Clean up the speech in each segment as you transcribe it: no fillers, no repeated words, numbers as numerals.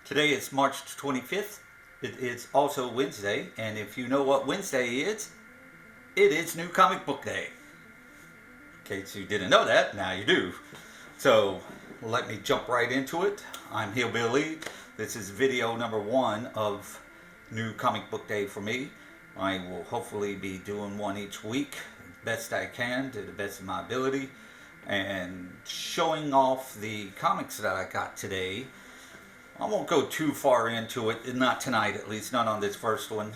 Today is March 25th. It is also Wednesday, and if you know what Wednesday is, it is New Comic Book Day. In case you didn't know that, now you do. So let me jump right into it. I'm Hillbilly. This is video number 1 of New Comic Book Day for me. I will hopefully be doing one each week, best I can, to the best of my ability, and showing off the comics that I got today. I won't go too far into it, not tonight at least, not on this first one,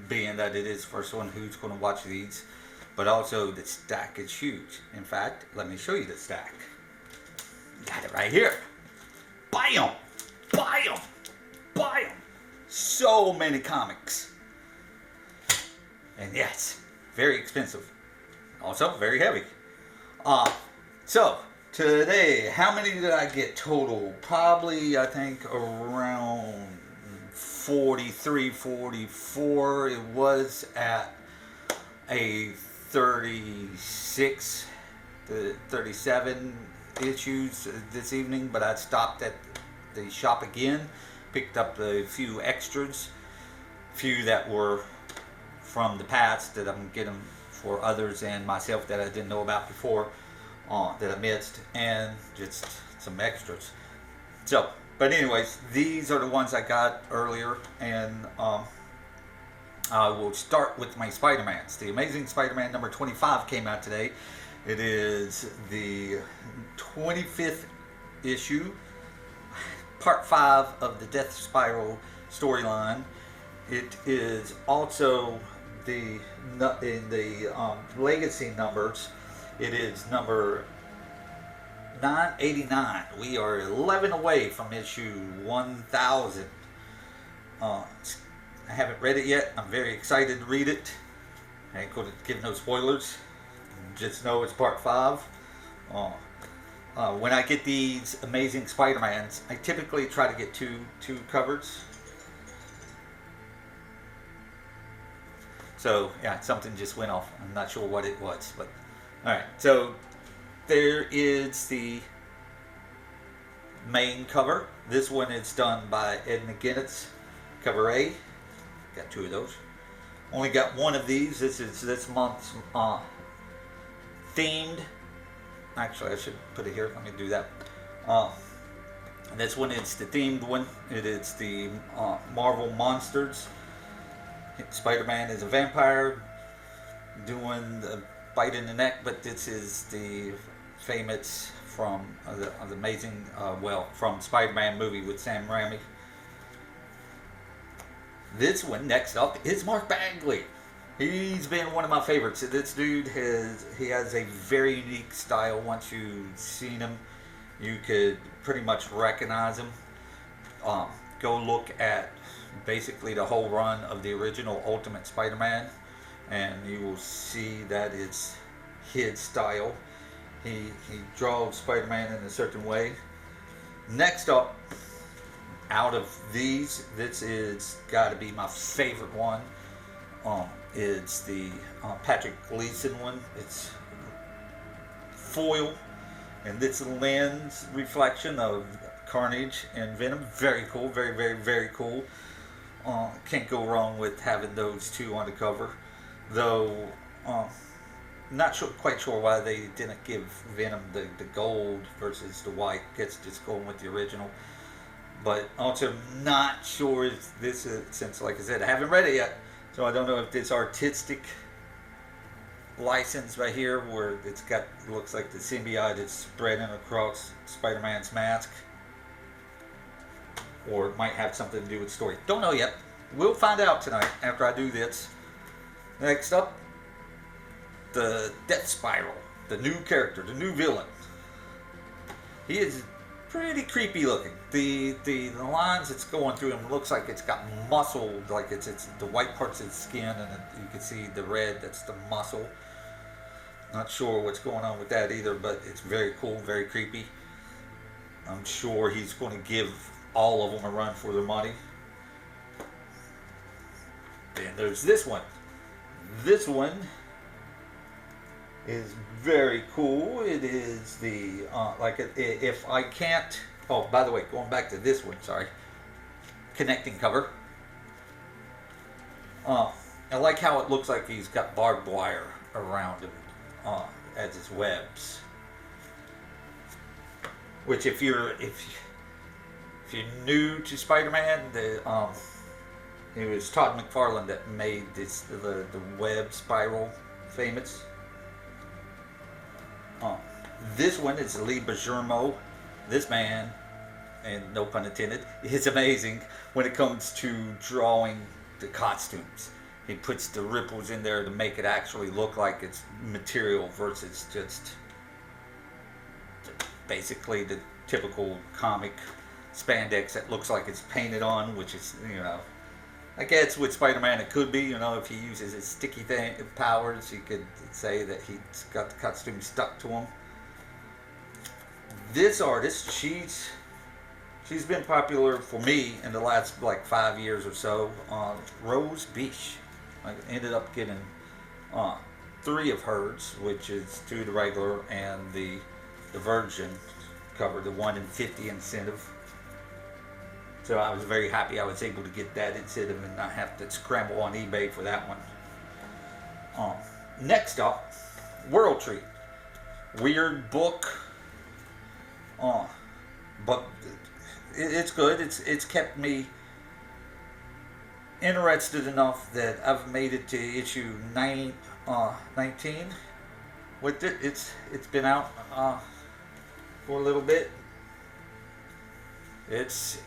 being that it is the first one, who's going to watch these. But also the stack is huge. In fact, let me show you the stack. Got it right here. Buy them! Buy them! Buy them! So many comics. And yes, very expensive. Also very heavy. So, today, how many did I get total? Probably, I think, around 43, 44. It was at a 36 to 37 issues this evening, but I stopped at the shop again, picked up a few extras, few that were from the past that I'm getting for others and myself that I didn't know about before. That I missed, and just some extras. So, but anyways, these are the ones I got earlier, and I will start with my Spider-Mans. The Amazing Spider-Man number 25 came out today. It is the 25th issue, part 5 of the Death Spiral storyline. It is also in the legacy numbers. It is number 989. We are 11 away from issue 1000. I haven't read it yet. I'm very excited to read it. I ain't going to give no spoilers. Just know it's part 5. When I get these Amazing Spider-Mans, I typically try to get two covers. So, yeah, something just went off. I'm not sure what it was, but alright, so there is the main cover. This one is done by Ed McGuinness, cover A. Got 2 of those. Only got 1 of these. This is this month's themed. Actually, I should put it here. Let me do that. This one is the themed one. It is the Marvel Monsters. Spider-Man is a vampire doing the bite in the neck, but this is the famous from the amazing, from Spider-Man movie with Sam Raimi. This one, next up, is Mark Bagley. He's been one of my favorites. This dude has a very unique style. Once you've seen him, you could pretty much recognize him. Go look at basically the whole run of the original Ultimate Spider-Man, and you will see that it's his style. He draws Spider-Man in a certain way. Next up, out of these, this is got to be my favorite one. It's the Patrick Gleason one. It's foil, and this lens reflection of Carnage and Venom. Very cool. Very, very, very cool. Can't go wrong with having those 2 on the cover. Though, not quite sure why they didn't give Venom the gold versus the white. Guess just going with the original. But also not sure if this is, since like I said, I haven't read it yet. So I don't know if this artistic license right here, where it's got, looks like the symbiote is spreading across Spider-Man's mask, or it might have something to do with the story. Don't know yet. We'll find out tonight after I do this. Next up, the Death Spiral, the new character, the new villain. He is pretty creepy looking. The lines it's going through him looks like it's got muscle, like it's the white parts of the skin, and you can see the red, that's the muscle. Not sure what's going on with that either, but it's very cool, very creepy. I'm sure he's going to give all of them a run for their money. Then there's this one. This one is very cool. It is the if I can't. Oh, by the way, going back to this one. Sorry, connecting cover. I like how it looks like he's got barbed wire around him as his webs. Which, if you're new to Spider-Man, it was Todd McFarlane that made the web spiral famous. This one is Lee Bergermo. This man, and no pun intended, is amazing when it comes to drawing the costumes. He puts the ripples in there to make it actually look like it's material versus just basically the typical comic spandex that looks like it's painted on, which is, I guess with Spider-Man it could be, if he uses his sticky powers, you could say that he's got the costume stuck to him. This artist, she's been popular for me in the last 5 years or so. Rose Beach. I ended up getting 3 of hers, which is 2 the regular and the Virgin cover, the 1 in 50 incentive. So I was very happy I was able to get that incentive and not have to scramble on eBay for that one. Next up, World Tree. Weird book. But it's good. It's kept me interested enough that I've made it to issue 19 with it. It's been out for a little bit. It's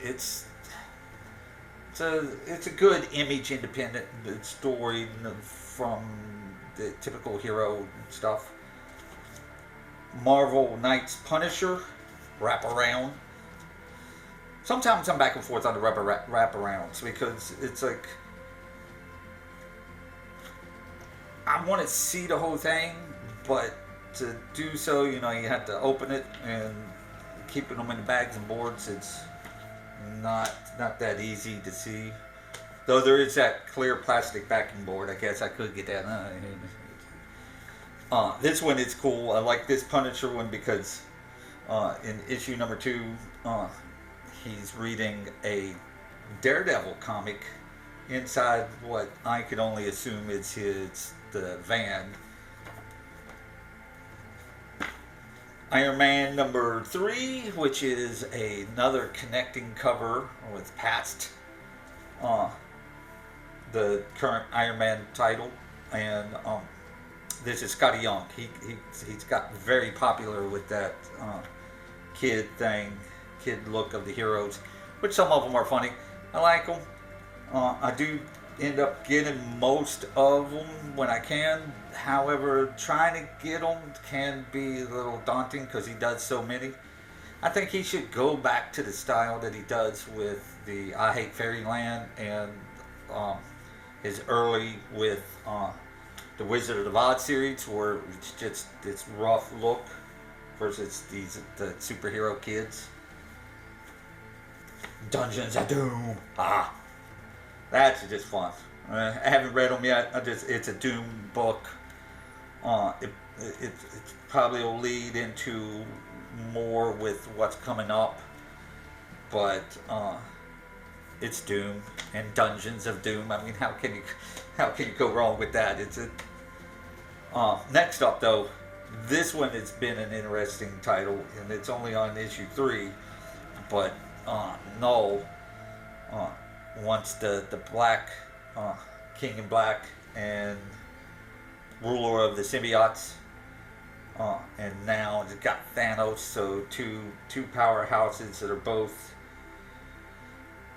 a good Image independent story from the typical hero stuff. Marvel Knights Punisher wraparound. Sometimes I'm back and forth on the wraparounds because it's like I want to see the whole thing, but to do so, you have to open it, and keeping them in the bags and boards, it's not that easy to see. Though there is that clear plastic backing board, I guess I could get that. This one is cool. I like this Punisher one because in issue number 2, he's reading a Daredevil comic inside what I could only assume is the van. Iron Man number 3, which is another connecting cover with past the current Iron Man title, and this is Scotty Young. He's got very popular with that kid look of the heroes, which some of them are funny. I like them. I do end up getting most of them when I can. However, trying to get them can be a little daunting because he does so many. I think he should go back to the style that he does with the I Hate Fairyland and his early with the Wizard of Oz series, where it's just this rough look versus the superhero kids. Dungeons of Doom. That's just fun. I haven't read them yet. It's a Doom book. It probably will lead into more with what's coming up, but it's Doom and Dungeons of Doom. I mean, how can you go wrong with that? Next up, though, this one has been an interesting title, and it's only on issue 3, but Null wants the Black King in Black and ruler of the symbiotes, and now it's got Thanos, so two powerhouses that are both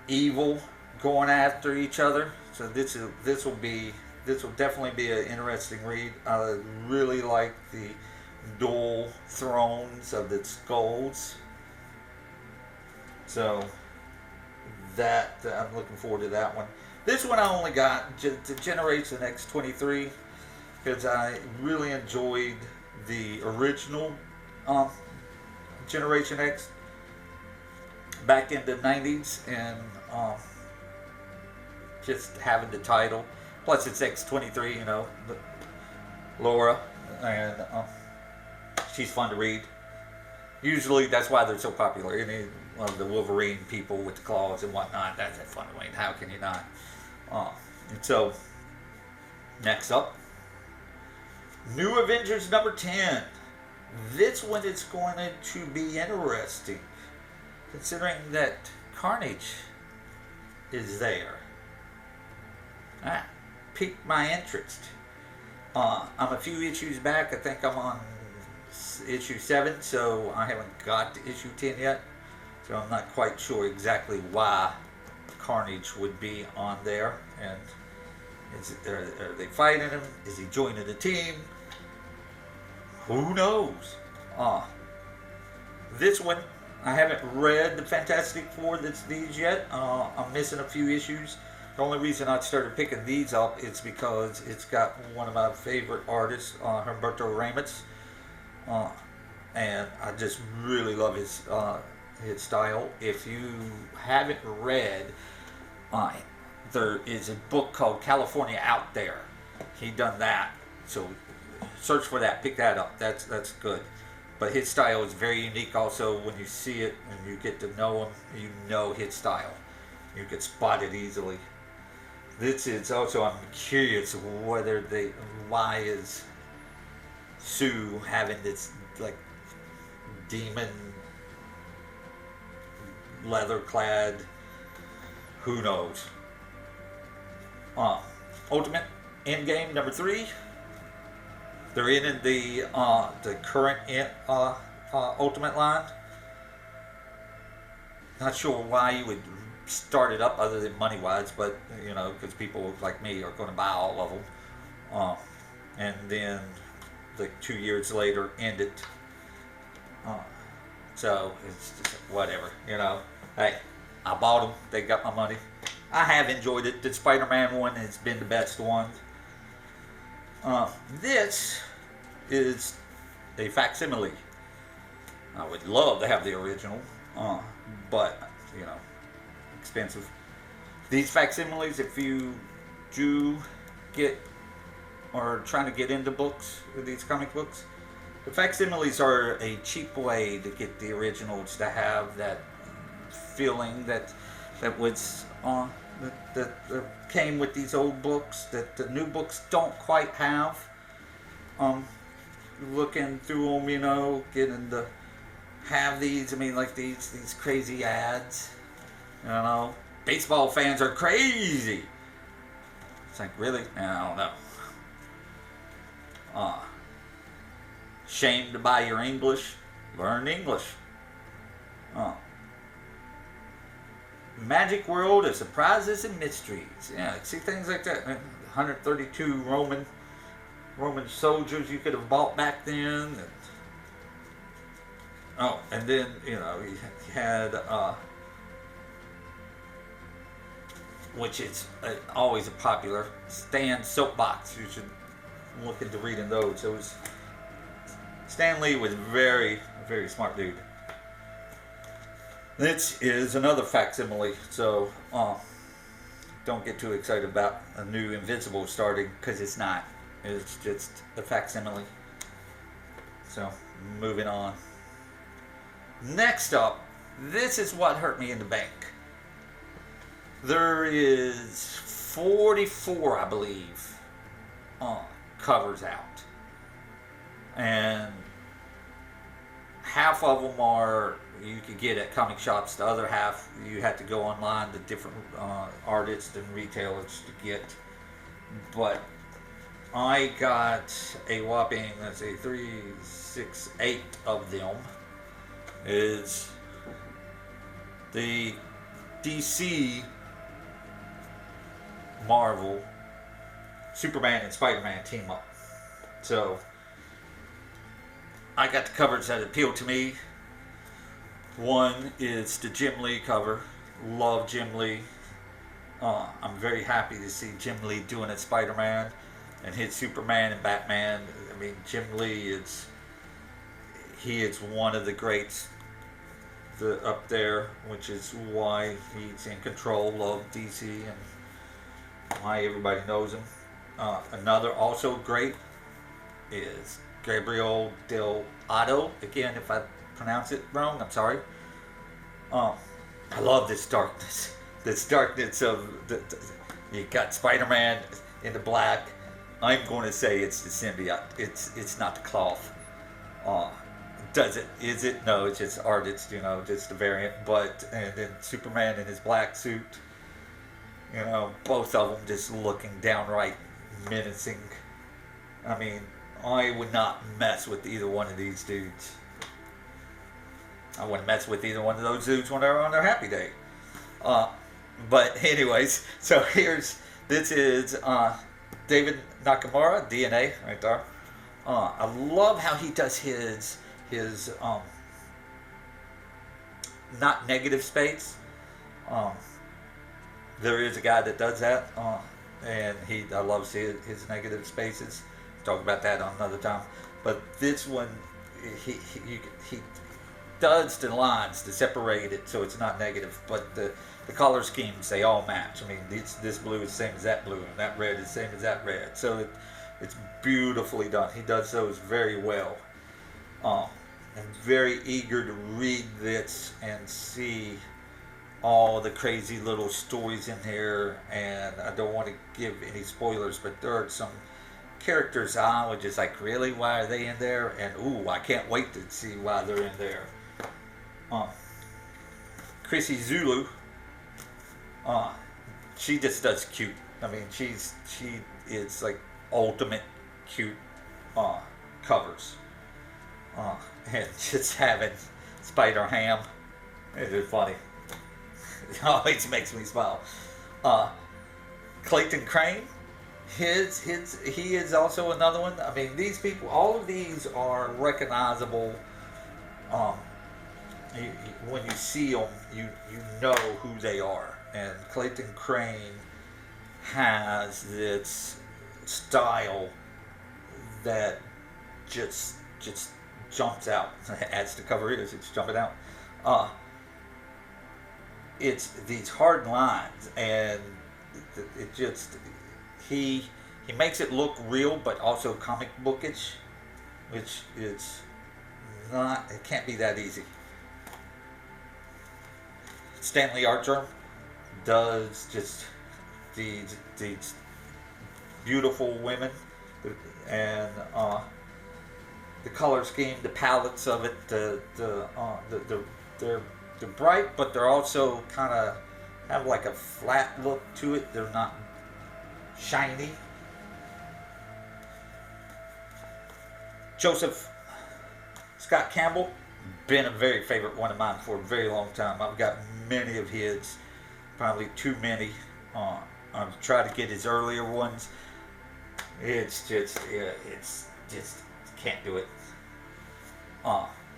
evil going after each other. So this will definitely be an interesting read. I really like the dual thrones of the skulls, so that I'm looking forward to that one. This one I only got to Generation X-23 because I really enjoyed the original Generation X back in the 90s, and just having the title, plus it's X-23, Laura, and she's fun to read. Usually that's why they're so popular. of the Wolverine people with the claws and whatnot. That's a fun way. How can you not? And so, next up, New Avengers number 10. This one is going to be interesting, considering that Carnage is there. Piqued my interest. I'm a few issues back. I think I'm on issue 7, so I haven't got to issue 10 yet. So I'm not quite sure exactly why Carnage would be on there. And are they fighting him? Is he joining the team? Who knows? This one, I haven't read the Fantastic Four that's these yet. I'm missing a few issues. The only reason I started picking these up is because it's got one of my favorite artists, Humberto Ramos. And I just really love his style. If you haven't read, there is a book called California Out There. He done that, so search for that. Pick that up. That's good. But his style is very unique. Also, when you see it and you get to know him, you know his style. You can spot it easily. This is also, I'm curious whether why is Sue having this like demon leather clad, who knows. Ultimate Endgame number 3. They're in the current Ultimate line. Not sure why you would start it up other than money wise, but you know, because people like me are going to buy all of them, and then like 2 years later end it. So it's just whatever, you know. Hey, I bought them. They got my money. I have enjoyed it. The Spider-Man one has been the best one. This is a facsimile. I would love to have the original, but you know, expensive. These facsimiles, if you do get or trying to get into books, these comic books, the facsimiles are a cheap way to get the originals to have that feeling that was that came with these old books that the new books don't quite have. Looking through them, you know, getting to have these. I mean, like these crazy ads. You know, baseball fans are crazy. It's like, really? I don't know. Shame to buy your English. Learn English. Magic World of Surprises and Mysteries. Yeah, see things like that. 132 Roman soldiers you could have bought back then. And then, you know, you had, which is always a popular, Stan Soapbox. You should look into reading those. Stan Lee was very, very smart dude. This is another facsimile, so don't get too excited about a new Invincible starting, because it's not. It's just a facsimile. So, moving on. Next up, this is what hurt me in the bank. There is 44, I believe, covers out. And half of them are you could get at comic shops. The other half you had to go online to different artists and retailers to get. But I got a whopping, let's say, 3, 6, 8 of them. Is the DC Marvel Superman and Spider-Man team up. So I got the covers that appeal to me. One is the Jim Lee cover. Love Jim Lee. I'm very happy to see Jim Lee doing it Spider-Man and hit Superman and Batman. I mean, Jim Lee is one of the greats up there, which is why he's in control of DC and why everybody knows him. Another also great is Gabriel Del Otto. Again, if I pronounce it wrong, I'm sorry. Um, I love this darkness of you got Spider-Man in the black. I'm going to say it's the symbiote. It's not the cloth. Uh, does it? Is it? No, it's just artist. Just a variant. But and then Superman in his black suit. Both of them just looking downright menacing. I mean, I would not mess with either one of these dudes. I wouldn't mess with either one of those dudes when they're on their happy day. Uh, but anyways, so this is David Nakamura, DNA, right there. I love how he does his not negative space. Um, there is a guy that does that, and I love seeing his negative spaces. Talk about that on another time. But this one, he does the lines to separate it so it's not negative, but the color schemes, they all match. I mean, this blue is the same as that blue, and that red is the same as that red. So it's beautifully done. He does those very well. I'm very eager to read this and see all the crazy little stories in here, and I don't want to give any spoilers, but there are some characters I was just like, really, why are they in there? And ooh, I can't wait to see why they're in there. Chrissy Zulu, she just does cute. I mean, she is like ultimate cute covers. And just having Spider Ham, it is funny. It always makes me smile. Clayton Crane, he is also another one. I mean, these people, all of these are recognizable. When you see them, you know who they are. And Clayton Crane has this style that just jumps out. As the cover is, it's jumping out. It's these hard lines, and it just he makes it look real, but also comic bookish, which is not. It can't be that easy. Stanley Archer does just these beautiful women, and the color scheme, the palettes of it, they're bright, but they're also kind of have like a flat look to it. They're not shiny. Joseph Scott Campbell, been a very favorite one of mine for a very long time. I've got many of his, probably too many. I've tried to get his earlier ones. It's just can't do it.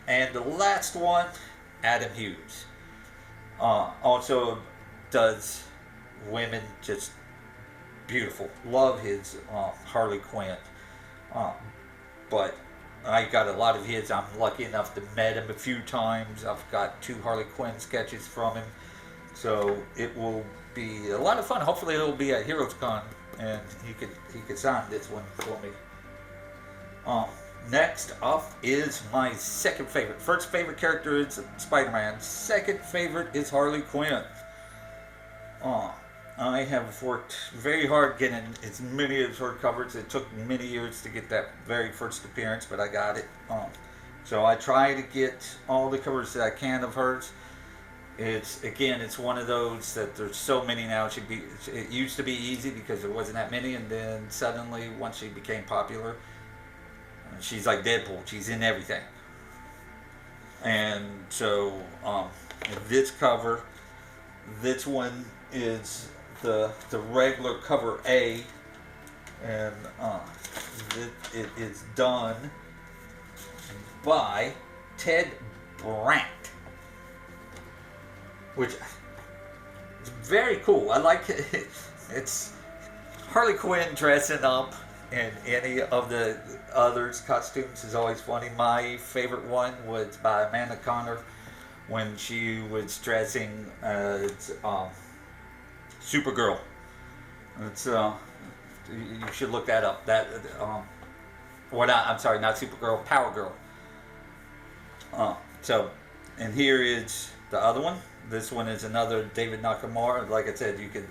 And the last one, Adam Hughes. Also does women just beautiful. Love his Harley Quinn. But I got a lot of his. I'm lucky enough to met him a few times. I've got 2 Harley Quinn sketches from him. So it will be a lot of fun. Hopefully it'll be at Heroes Con and he could sign this one for me. Next up is my second favorite. First favorite character is Spider-Man. Second favorite is Harley Quinn. I have worked very hard getting as many of her covers. It took many years to get that very first appearance, but I got it. So I try to get all the covers that I can of hers. It's one of those that there's so many now. It used to be easy because there wasn't that many, and then suddenly once she became popular, she's like Deadpool. She's in everything. And so this cover, this one is the regular cover A, and it is done by Ted Brandt, which is very cool. I like it. It's Harley Quinn dressing up in any of the others' costumes is always funny. My favorite one was by Amanda Conner when she was dressing as Supergirl. It's you should look that up. I'm sorry, not Supergirl, Power Girl. And here is the other one. This one is another David Nakamura. Like I said, you could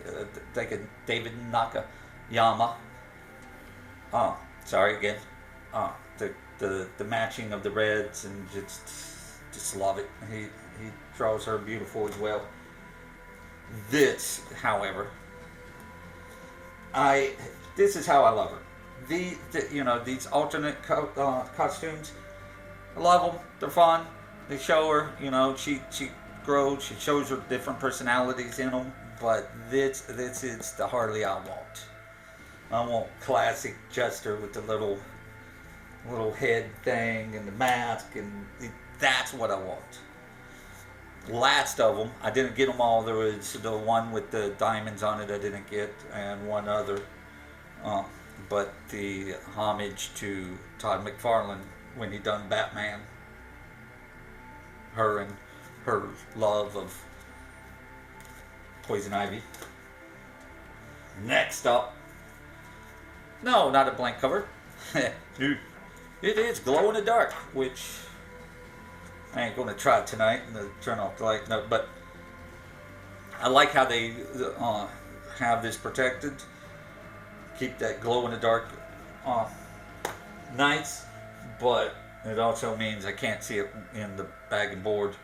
take a David Nakayama. Sorry again. The matching of the reds and just love it. He draws her beautiful as well. This, however, this is how I love her. These alternate costumes, I love them. They're fun. They show her, she grows. She shows her different personalities in them. But this is the Harley I want. I want classic Jester with the little head thing and the mask, and that's what I want. Last of them, I didn't get them all. There was the one with the diamonds on it I didn't get, and one other. But the homage to Todd McFarlane when he done Batman. Her and her love of Poison Ivy. Next up. No, not a blank cover. It is Glow in the Dark, which I ain't going to try tonight and turn off the light. No, but I like how they have this protected. Keep that glow in the dark nice, but it also means I can't see it in the bag and board.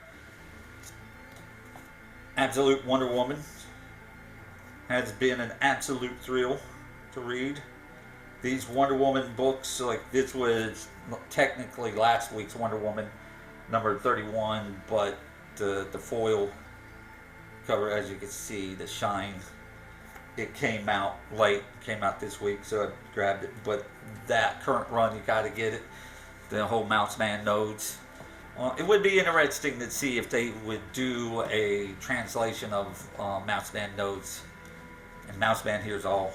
Absolute Wonder Woman has been an absolute thrill to read. These Wonder Woman books, like this was technically last week's Wonder Woman, number 31, but the foil cover, as you can see, the shine, it came out late, came out this week, so I grabbed it. But that current run, you got to get it. The whole Mouse Man nodes. It would be interesting to see if they would do a translation of Mouse Man nodes. And Mouse Man hears all.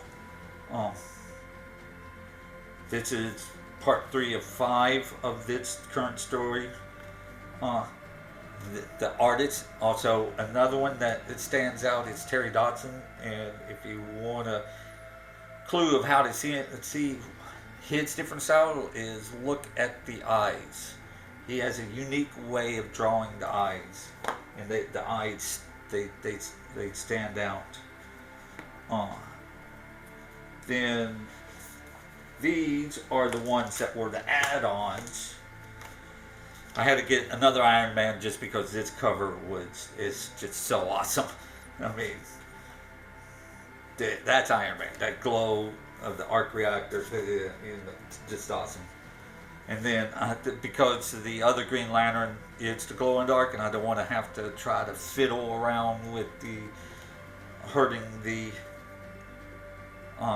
This is part 3 of 5 of this current story. The artist, also another one that it stands out is Terry Dodson, and if you want a clue of how to see his different style, is look at the eyes. He has a unique way of drawing the eyes, and the eyes they stand out. Then these are the ones that were the add-ons. I had to get another Iron Man just because this cover is just so awesome. I mean, that's Iron Man. That glow of the arc reactor, just awesome. And then because the other Green Lantern, it's the glow in the dark, and I don't want to have to try to fiddle around with hurting the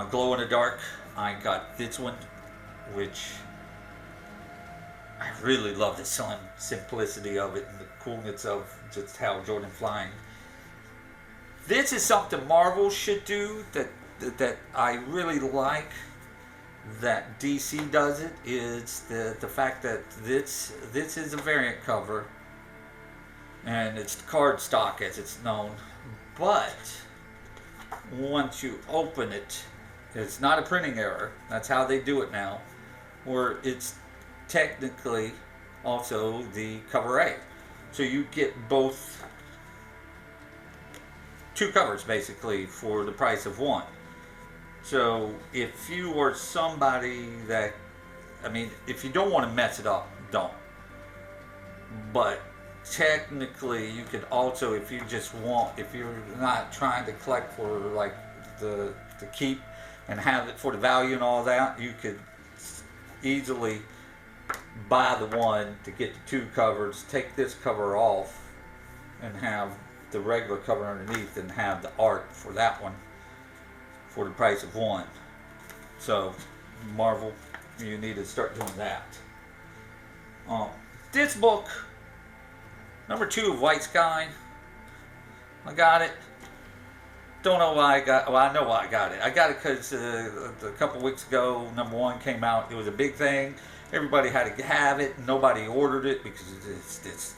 glow in the dark. I got this one, which I really love the simplicity of it and the coolness of just how Jordan flying. This is something Marvel should do that I really like that DC does it, is the fact that this is a variant cover and it's card stock as it's known, but once you open it, it's not a printing error. That's how they do it now, where it's technically also the cover A. So you get both, 2 covers basically for the price of one. So if you are somebody that, I mean, if you don't want to mess it up, don't. But technically you could also, if you just want, if you're not trying to collect for like the keep and have it for the value and all that, you could easily buy the one to get the 2 covers, take this cover off and have the regular cover underneath and have the art for that one for the price of one. So Marvel, you need to start doing that. This book, number 2 of White Sky, I got it. Don't know why I know why I got it. I got it because a couple weeks ago, number 1 came out. It was a big thing. Everybody had to have it. Nobody ordered it because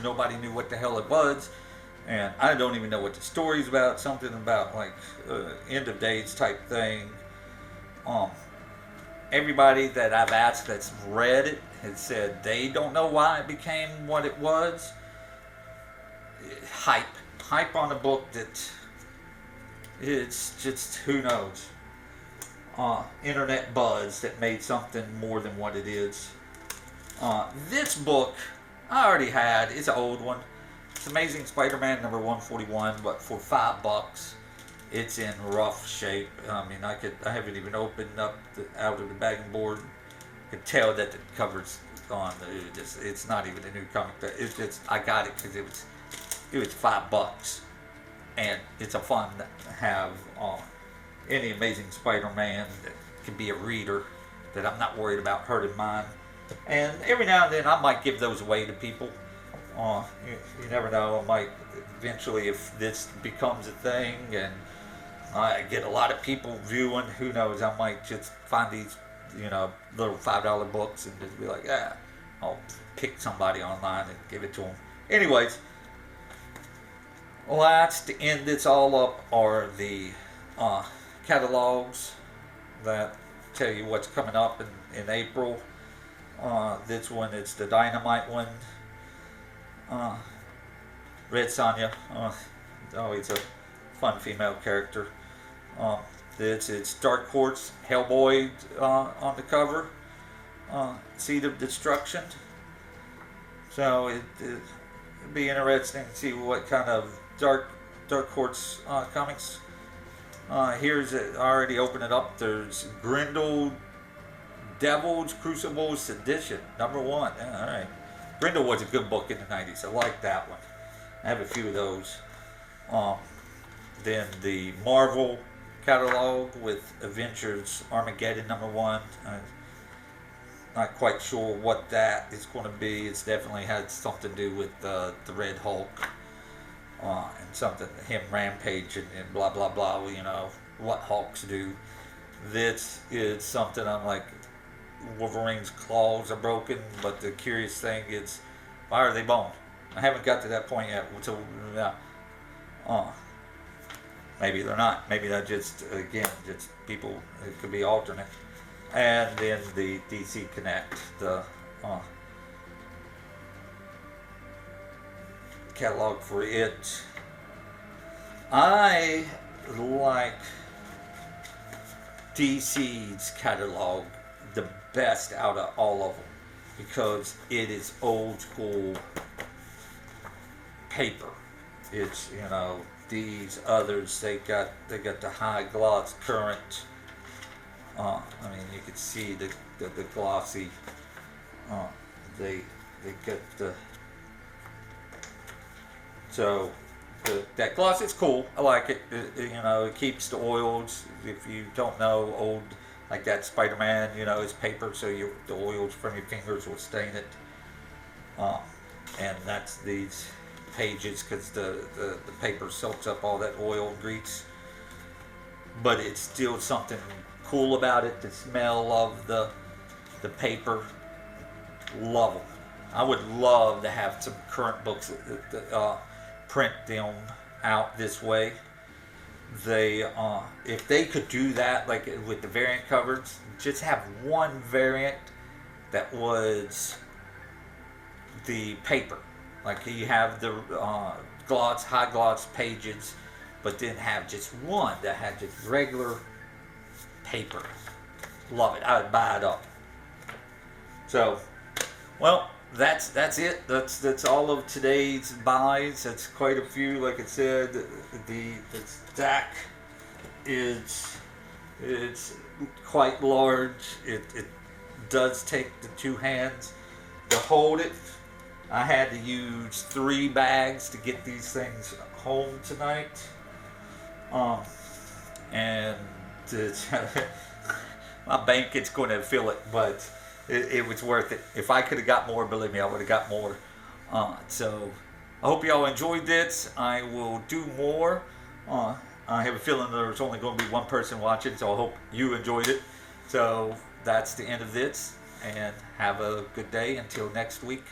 nobody knew what the hell it was. And I don't even know what the story's about. Something about like end of days type thing. Everybody that I've asked that's read it has said they don't know why it became what it was. hype on the book that it's just, who knows, internet buzz that made something more than what it is. This book I already had. It's an old one. It's Amazing Spider-Man number 141, but for $5. It's in rough shape. I mean, I haven't even opened up out of the bagging board. I could tell that the cover's on. It's not even a new comic. It's just, I got it because it was $5, and it's a fun to have any Amazing Spider-Man that can be a reader that I'm not worried about hurting mine. And every now and then I might give those away to people. You never know. I might eventually, if this becomes a thing and I get a lot of people viewing, who knows, I might just find these, little $5 books and just be like, I'll pick somebody online and give it to them. Anyways, let's to end this all up are the catalogs that tell you what's coming up in April. This one, it's the Dynamite one. Red Sonja, always a fun female character. It's Dark Horse, Hellboy on the cover. Seed of Destruction. So it'd be interesting to see what kind of Dark Horse comics. Here's it. I already opened it up. There's Grendel, Devil's Crucible Sedition, number 1. Yeah, all right. Grendel was a good book in the 90s. I like that one. I have a few of those. Then the Marvel catalog with Avengers Armageddon number 1. Not quite sure what that is going to be. It's definitely had something to do with the Red Hulk and something, him rampaging and blah blah blah. What Hulks do. This is something I'm like, Wolverine's claws are broken, but the curious thing is, why are they bone? I haven't got to that point yet. So, maybe they're not. Maybe they're just people. It could be alternate. And then the DC Connect, the catalog for it. I like DC's catalog the best out of all of them because it is old school paper. It's, these others, they got the high gloss current. You can see the glossy. They get the. So that gloss is cool. I like it. It keeps the oils. If you don't know, old like that Spider-Man, is paper, so the oils from your fingers will stain it. And that's these pages because the paper soaks up all that oil and grease. But it's still something cool about it. The smell of the paper. Love them. I would love to have some current books that print them out this way. They if they could do that, like with the variant covers, just have one variant that was the paper. Like you have the high gloss pages, but then have just one that had just regular paper. Love it. I would buy it up. So, well, that's it. That's all of today's buys. That's quite a few. Like I said, the stack it's quite large. It does take the 2 hands to hold it. I had to use 3 bags to get these things home tonight. And my bank is going to fill it, but it was worth it. If I could have got more, believe me, I would have got more. So I hope y'all enjoyed this. I will do more. I have a feeling there's only going to be one person watching, so I hope you enjoyed it. So that's the end of this, and have a good day until next week.